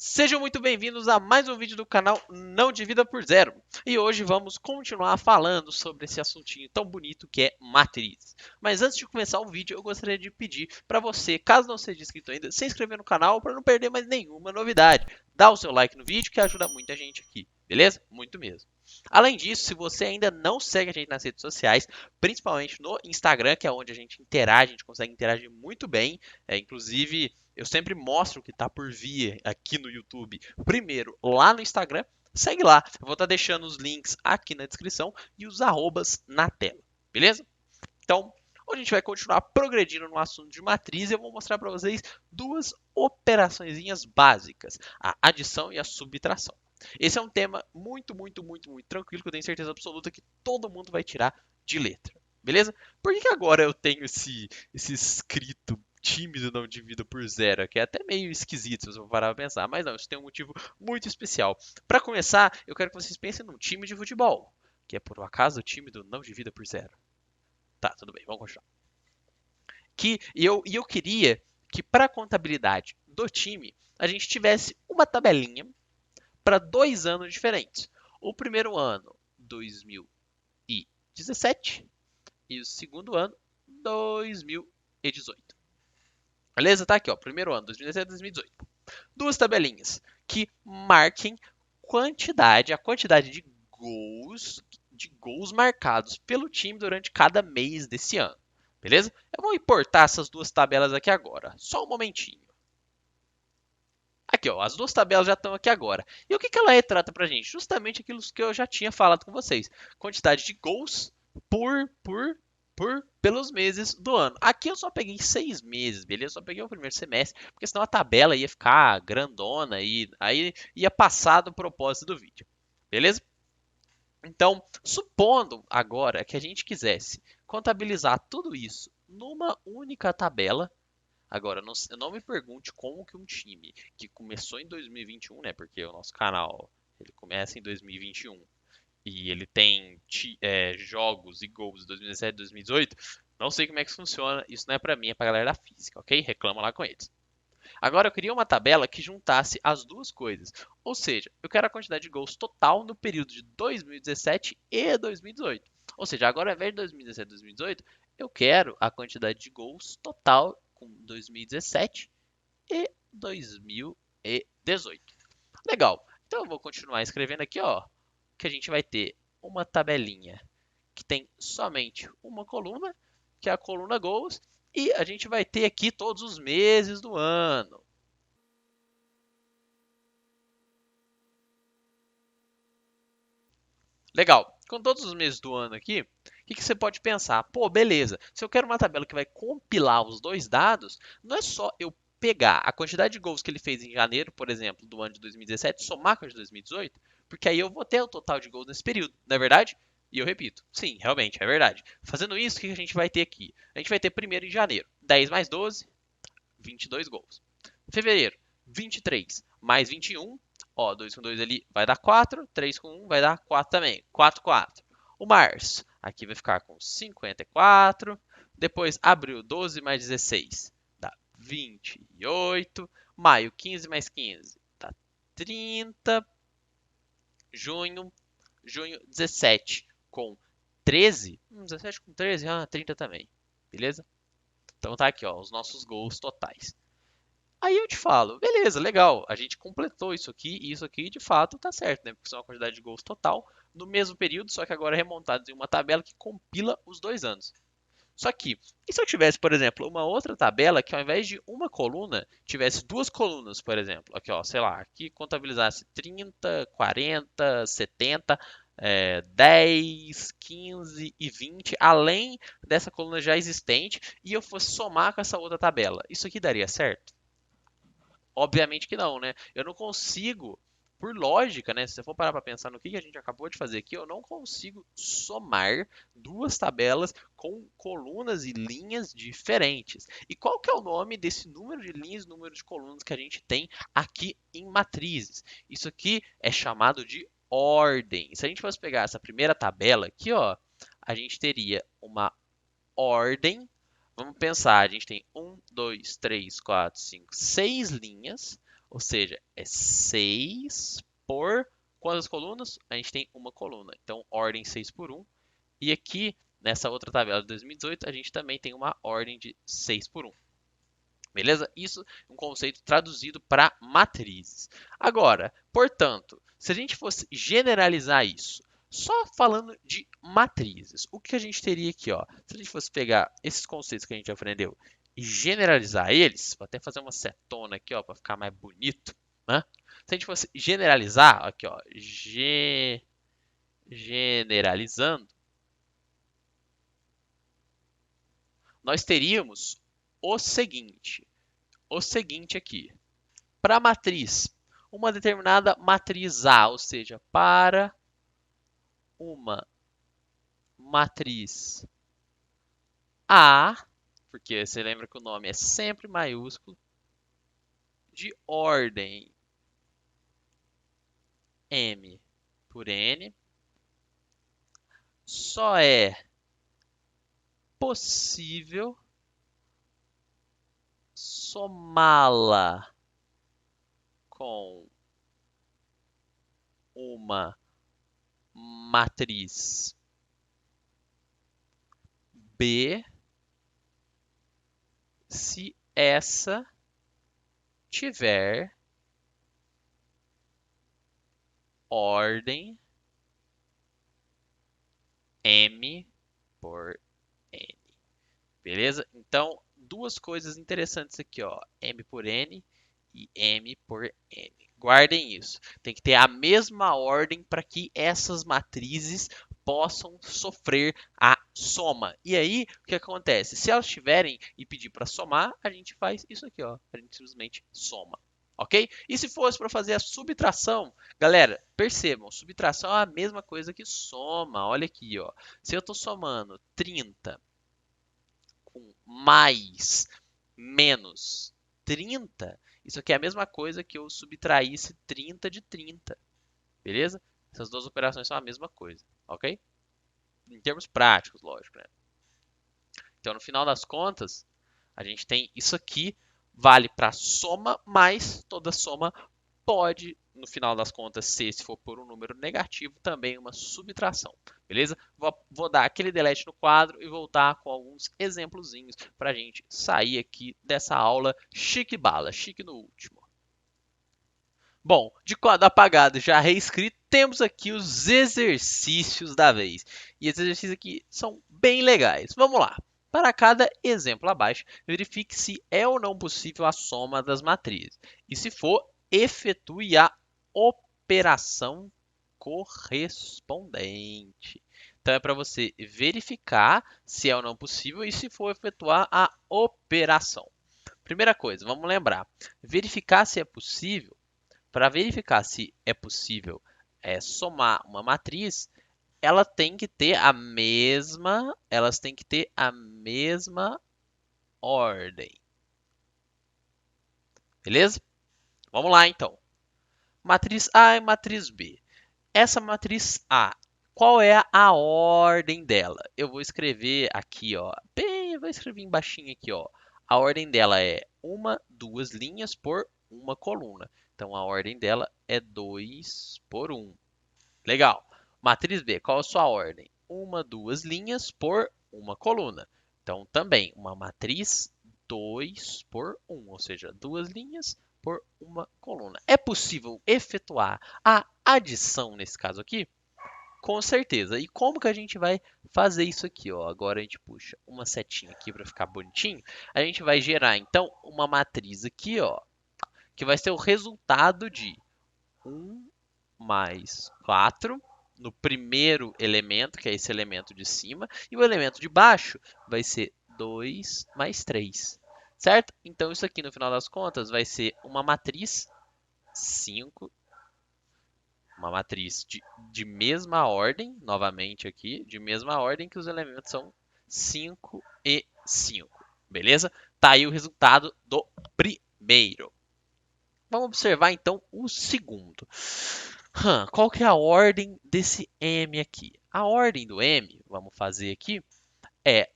Sejam muito bem-vindos a mais um vídeo do canal Não Divida por Zero. E hoje vamos continuar falando sobre esse assuntinho tão bonito que é matrizes. Mas antes de começar o vídeo, eu gostaria de pedir para você, caso não seja inscrito ainda, se inscrever no canal para não perder mais nenhuma novidade. Dá o seu like no vídeo que ajuda muita gente aqui, beleza? Muito mesmo. Além disso, se você ainda não segue a gente nas redes sociais, principalmente no Instagram, que é onde a gente interage, a gente consegue interagir muito bem, inclusive eu sempre mostro o que está por vir aqui no YouTube. Primeiro, lá no Instagram, segue lá. Eu vou estar deixando os links aqui na descrição e os arrobas na tela, beleza? Então, hoje a gente vai continuar progredindo no assunto de matriz e eu vou mostrar para vocês duas operaçõezinhas básicas, a adição e a subtração. Esse é um tema muito tranquilo que eu tenho certeza absoluta que todo mundo vai tirar de letra, beleza? Por que agora eu tenho esse escrito tímido não dividido por zero, que é até meio esquisito se você for parar pra pensar, mas não, isso tem um motivo muito especial. Para começar, eu quero que vocês pensem num time de futebol, que é por um acaso o time do não divida por zero. Tá, tudo bem, vamos continuar. E eu queria que para a contabilidade do time a gente tivesse uma tabelinha para 2 anos diferentes. O primeiro ano, 2017, e o segundo ano, 2018. Beleza? Tá aqui, ó. Primeiro ano, 2017 e 2018. Duas tabelinhas que marquem a quantidade de gols marcados pelo time durante cada mês desse ano. Beleza? Eu vou importar essas duas tabelas aqui agora. Só um momentinho. Aqui, ó, as duas tabelas já estão aqui agora. E o que ela retrata pra gente? Justamente aquilo que eu já tinha falado com vocês. Quantidade de gols pelos meses do ano. Aqui eu só peguei 6 meses, beleza? Só peguei o primeiro semestre, porque senão a tabela ia ficar grandona e aí ia passar do propósito do vídeo. Beleza? Então, supondo agora que a gente quisesse contabilizar tudo isso numa única tabela. Agora, não me pergunte como que um time que começou em 2021, né? Porque o nosso canal ele começa em 2021 e ele tem jogos e gols de 2017 e 2018. Não sei como é que funciona. Isso não é pra mim, é pra galera da física, ok? Reclama lá com eles. Agora eu queria uma tabela que juntasse as duas coisas. Ou seja, eu quero a quantidade de gols total no período de 2017 e 2018. Ou seja, agora ao invés de 2017 e 2018, eu quero a quantidade de gols total com 2017 e 2018. Legal. Então eu vou continuar escrevendo aqui, ó, que a gente vai ter uma tabelinha que tem somente uma coluna, que é a coluna gols, e a gente vai ter aqui todos os meses do ano. Legal. Com todos os meses do ano aqui, o que você pode pensar? Pô, beleza. Se eu quero uma tabela que vai compilar os dois dados, não é só eu pegar a quantidade de gols que ele fez em janeiro, por exemplo, do ano de 2017, somar com a de 2018, porque aí eu vou ter o total de gols nesse período, não é verdade? E eu repito, sim, realmente, é verdade. Fazendo isso, o que a gente vai ter aqui? A gente vai ter primeiro em janeiro, 10 mais 12, 22 gols. Fevereiro, 23 mais 21. Ó, 2 com 2 ali vai dar 4. 3 com 1 vai dar 4 também. 4, 4. O março, aqui vai ficar com 54. Depois, abril, 12 mais 16 dá 28. Maio, 15 mais 15 dá 30. Junho 17 com 13. 17 com 13, 30 também. Beleza? Então tá aqui, ó, os nossos gols totais. Aí eu te falo, beleza, legal, a gente completou isso aqui e isso aqui de fato tá certo, né? Porque são a quantidade de gols total no mesmo período, só que agora remontados em uma tabela que compila os 2 anos. Só que, e se eu tivesse, por exemplo, uma outra tabela que ao invés de uma coluna, tivesse duas colunas, por exemplo, aqui ó, sei lá, aqui contabilizasse 30, 40, 70, 10, 15 e 20, além dessa coluna já existente, e eu fosse somar com essa outra tabela. Isso aqui daria certo? Obviamente que não, né? Eu não consigo, por lógica, né? Se você for parar para pensar no que a gente acabou de fazer aqui, eu não consigo somar duas tabelas com colunas e linhas diferentes. E qual que é o nome desse número de linhas e número de colunas que a gente tem aqui em matrizes? Isso aqui é chamado de ordem. Se a gente fosse pegar essa primeira tabela aqui, ó, a gente teria uma ordem. Vamos pensar, a gente tem 1, 2, 3, 4, 5, 6 linhas. Ou seja, é 6 por quantas colunas? A gente tem uma coluna. Então, ordem 6 por 1. E aqui, nessa outra tabela de 2018, a gente também tem uma ordem de 6 por 1. Beleza? Isso é um conceito traduzido para matrizes. Agora, portanto, se a gente fosse generalizar isso, só falando de matrizes, o que a gente teria aqui? Ó? Se a gente fosse pegar esses conceitos que a gente aprendeu e generalizar eles, vou até fazer uma setona aqui para ficar mais bonito. Né? Se a gente fosse generalizar, aqui, ó, generalizando, nós teríamos o seguinte aqui. Para a matriz, uma determinada matriz A, ou seja, para uma matriz A, porque você lembra que o nome é sempre maiúsculo, de ordem M por N, só é possível somá-la com uma matriz B se essa tiver ordem M por N. Beleza? Então, duas coisas interessantes aqui, ó. M por N e M por N. Guardem isso. Tem que ter a mesma ordem para que essas matrizes possam sofrer a soma. E aí, o que acontece? Se elas tiverem e pedir para somar, a gente faz isso aqui, ó. A gente simplesmente soma. Ok? E se fosse para fazer a subtração, galera, percebam, subtração é a mesma coisa que soma. Olha aqui, ó. Se eu estou somando 30 com mais menos 30, isso aqui é a mesma coisa que eu subtraísse 30 de 30, beleza? Essas duas operações são a mesma coisa, ok? Em termos práticos, lógico, né? Então, no final das contas, a gente tem isso aqui, vale para soma, mas toda soma pode, no final das contas, ser, se for por um número negativo, também uma subtração, beleza? Vou dar aquele delete no quadro e voltar com alguns exemplozinhos para a gente sair aqui dessa aula chique bala, chique no último. Bom, de quadro apagado já reescrito, temos aqui os exercícios da vez. E esses exercícios aqui são bem legais. Vamos lá. Para cada exemplo abaixo, verifique se é ou não possível a soma das matrizes. E se for, efetue a operação correspondente. Então é para você verificar se é ou não possível e se for efetuar a operação. Primeira coisa, vamos lembrar, verificar se é possível. Para verificar se é possível somar uma matriz, ela tem que ter elas têm que ter a mesma ordem. Beleza? Vamos lá então. Matriz A e matriz B. Essa matriz A, qual é a ordem dela? Eu vou escrever aqui, ó. Bem, eu vou escrever embaixinho aqui, ó. A ordem dela é duas linhas por uma coluna. Então a ordem dela é 2 por 1. Legal. Matriz B, qual a sua ordem? Duas linhas por uma coluna. Então também uma matriz 2 por 1, ou seja, duas linhas por uma coluna. É possível efetuar a adição nesse caso aqui? Com certeza. E como que a gente vai fazer isso aqui? Ó? Agora a gente puxa uma setinha aqui para ficar bonitinho. A gente vai gerar então uma matriz aqui, ó, que vai ser o resultado de 1 mais 4 no primeiro elemento, que é esse elemento de cima, e o elemento de baixo vai ser 2 mais 3. Certo? Então isso aqui no final das contas vai ser uma matriz 5, uma matriz de mesma ordem, novamente aqui, de mesma ordem que os elementos são 5 e 5. Beleza? Tá aí o resultado do primeiro. Vamos observar então o segundo. Qual que é a ordem desse M aqui? A ordem do M, vamos fazer aqui, é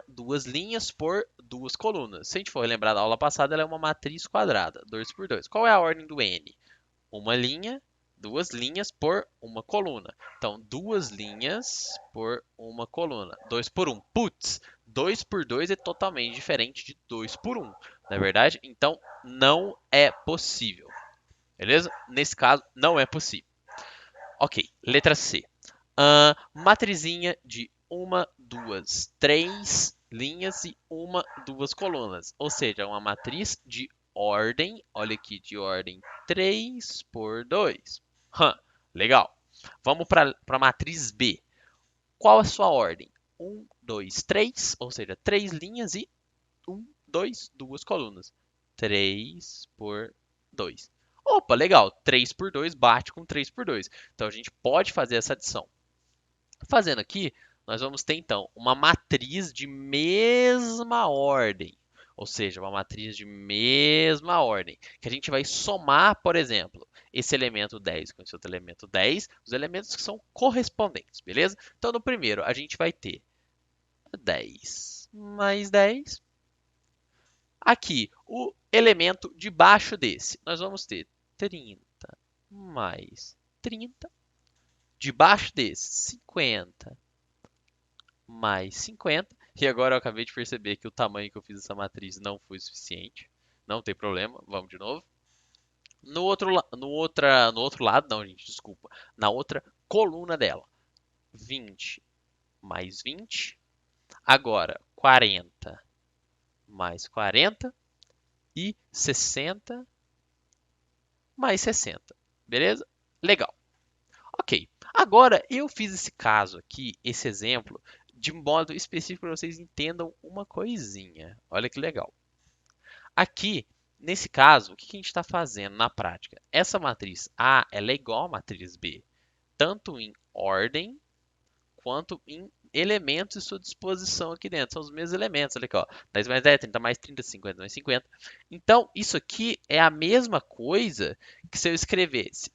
duas linhas por duas colunas. Se a gente for lembrar da aula passada, ela é uma matriz quadrada, 2 por 2. Qual é a ordem do n? Uma linha, duas linhas por uma coluna. Então, duas linhas por uma coluna. 2 por 1. Putz, 2 por 2 é totalmente diferente de 2 por 1. Não é verdade? Então, não é possível. Beleza? Nesse caso, não é possível. Ok, letra C. Matrizinha de uma, duas, três linhas e uma, duas colunas. Ou seja, uma matriz de ordem, olha aqui, de ordem 3 por 2. Legal. Vamos para a matriz B. Qual a sua ordem? 1, 2, 3, ou seja, 3 linhas e 1, 2, duas colunas. 3 por 2. Opa, legal. 3 por 2 bate com 3 por 2. Então a gente pode fazer essa adição. Fazendo aqui, nós vamos ter então uma matriz de mesma ordem, ou seja, uma matriz de mesma ordem, que a gente vai somar, por exemplo, esse elemento 10 com esse outro elemento 10, os elementos que são correspondentes, beleza? Então, no primeiro, a gente vai ter 10 mais 10. Aqui, o elemento debaixo desse, nós vamos ter 30 mais 30. Debaixo desse, 50 mais 50. E agora eu acabei de perceber que o tamanho que eu fiz essa matriz não foi suficiente. Não tem problema, vamos de novo. No outro lado, não, gente, desculpa. Na outra coluna dela, 20 mais 20. Agora, 40 mais 40 e 60 mais 60. Beleza? Legal. Ok. Agora, eu fiz esse caso aqui, esse exemplo, de modo específico para vocês entendam uma coisinha. Olha que legal. Aqui, nesse caso, o que a gente está fazendo na prática? Essa matriz A ela é igual à matriz B, tanto em ordem quanto em elementos e sua disposição aqui dentro. São os mesmos elementos. Olha aqui, ó. 10 mais 10, 30 mais 30, 50 mais 50. Então, isso aqui é a mesma coisa que se eu escrevesse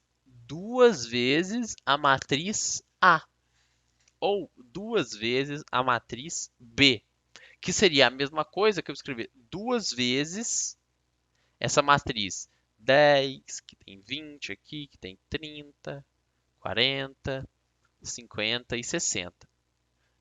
duas vezes a matriz A ou duas vezes a matriz B, que seria a mesma coisa que eu escrever duas vezes essa matriz 10, que tem 20 aqui, que tem 30, 40, 50 e 60.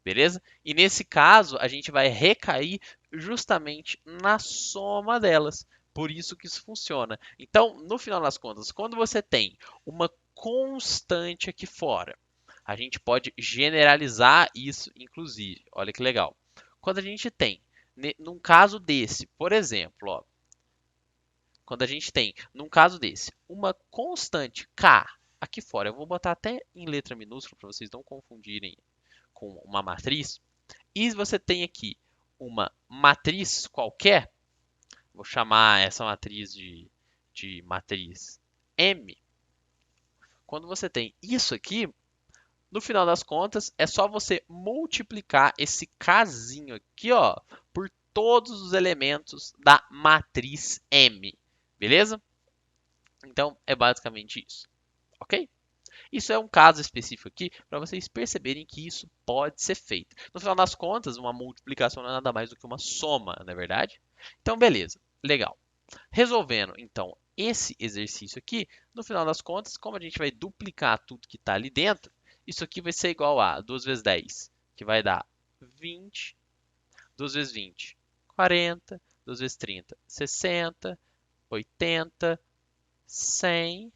Beleza? E nesse caso, a gente vai recair justamente na soma delas. Por isso que isso funciona. Então, no final das contas, quando você tem uma constante aqui fora, a gente pode generalizar isso, inclusive. Olha que legal. Quando a gente tem, num caso desse, por exemplo, ó, quando a gente tem, num caso desse, uma constante k aqui fora, eu vou botar até em letra minúscula para vocês não confundirem com uma matriz, e você tem aqui uma matriz qualquer, vou chamar essa matriz de matriz M. Quando você tem isso aqui, no final das contas, é só você multiplicar esse casinho aqui, ó, por todos os elementos da matriz M, beleza? Então, é basicamente isso, ok? Isso é um caso específico aqui para vocês perceberem que isso pode ser feito. No final das contas, uma multiplicação não é nada mais do que uma soma, não é verdade? Então, beleza, legal. Resolvendo, então, esse exercício aqui, no final das contas, como a gente vai duplicar tudo que está ali dentro, isso aqui vai ser igual a 2 vezes 10, que vai dar 20, 2 vezes 20, 40, 2 vezes 30, 60, 80, 100,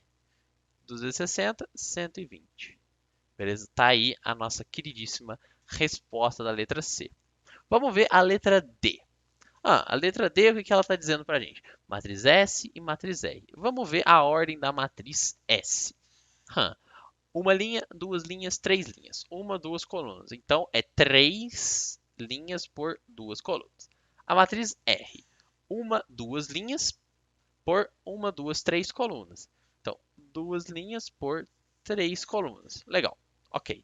2 vezes 60, 120. Beleza? Tá aí a nossa queridíssima resposta da letra C. Vamos ver a letra D. A letra D, o que ela está dizendo para a gente? Matriz S e matriz R. Vamos ver a ordem da matriz S. Uma linha, duas linhas, três linhas. Uma, duas colunas. Então, é 3 linhas por duas colunas. A matriz R. Uma, duas linhas por uma, duas, três colunas. Então, duas linhas por três colunas. Legal. Ok.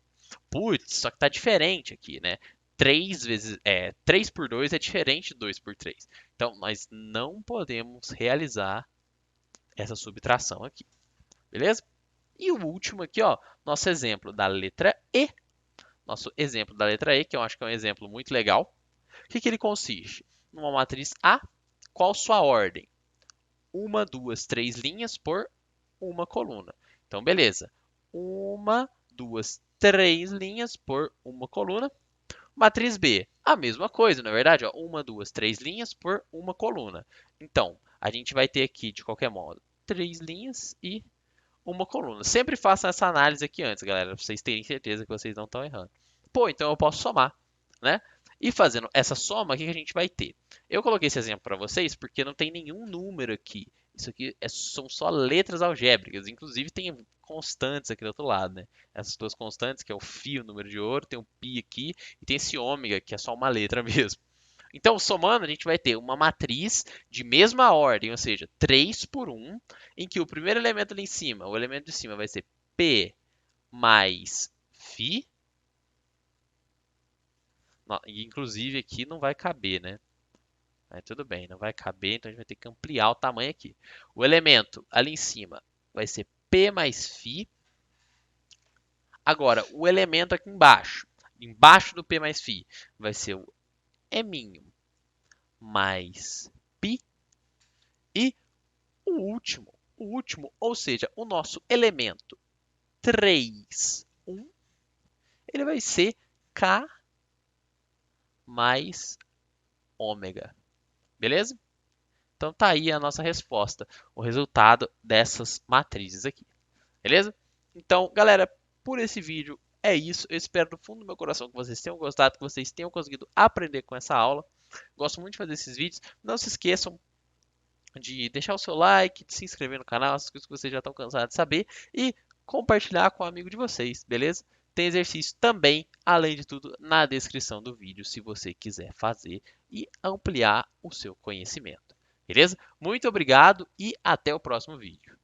Putz, só que tá diferente aqui, né? 3 por 2 é diferente de 2 por 3. Então, nós não podemos realizar essa subtração aqui. Beleza? E o último aqui, ó, nosso exemplo da letra E. Nosso exemplo da letra E, que eu acho que é um exemplo muito legal. O que ele consiste? Numa matriz A, qual sua ordem? 1, 2, 3 linhas por uma coluna. Então, beleza. 1, 2, 3 linhas por uma coluna. Matriz B, a mesma coisa, na verdade, ó, 1, 2, 3 linhas por uma coluna. Então, a gente vai ter aqui, de qualquer modo, 3 linhas e uma coluna. Sempre façam essa análise aqui antes, galera, para vocês terem certeza que vocês não estão errando. Pô, então eu posso somar, né? E fazendo essa soma, o que a gente vai ter? Eu coloquei esse exemplo para vocês porque não tem nenhum número aqui. Isso aqui são só letras algébricas. Inclusive tem constantes aqui do outro lado, né? Essas duas constantes, que é o φ, o número de ouro, tem o π aqui, e tem esse ômega, que é só uma letra mesmo. Então, somando, a gente vai ter uma matriz de mesma ordem, ou seja, 3 por 1, em que o primeiro elemento ali em cima, o elemento de cima vai ser P mais φ. Inclusive aqui não vai caber, né? Mas tudo bem, não vai caber, então a gente vai ter que ampliar o tamanho aqui. O elemento ali em cima vai ser P mais φ. Agora, o elemento aqui embaixo do P mais φ, vai ser o M mais π. E o último, ou seja, o nosso elemento 3, 1, ele vai ser K mais ômega. Beleza? Então tá aí a nossa resposta, o resultado dessas matrizes aqui. Beleza? Então, galera, por esse vídeo é isso. Eu espero do fundo do meu coração que vocês tenham gostado, que vocês tenham conseguido aprender com essa aula. Gosto muito de fazer esses vídeos. Não se esqueçam de deixar o seu like, de se inscrever no canal, essas coisas que vocês já estão cansados de saber, e compartilhar com um amigo de vocês, beleza? Tem exercício também, além de tudo, na descrição do vídeo, se você quiser fazer e ampliar o seu conhecimento. Beleza? Muito obrigado e até o próximo vídeo.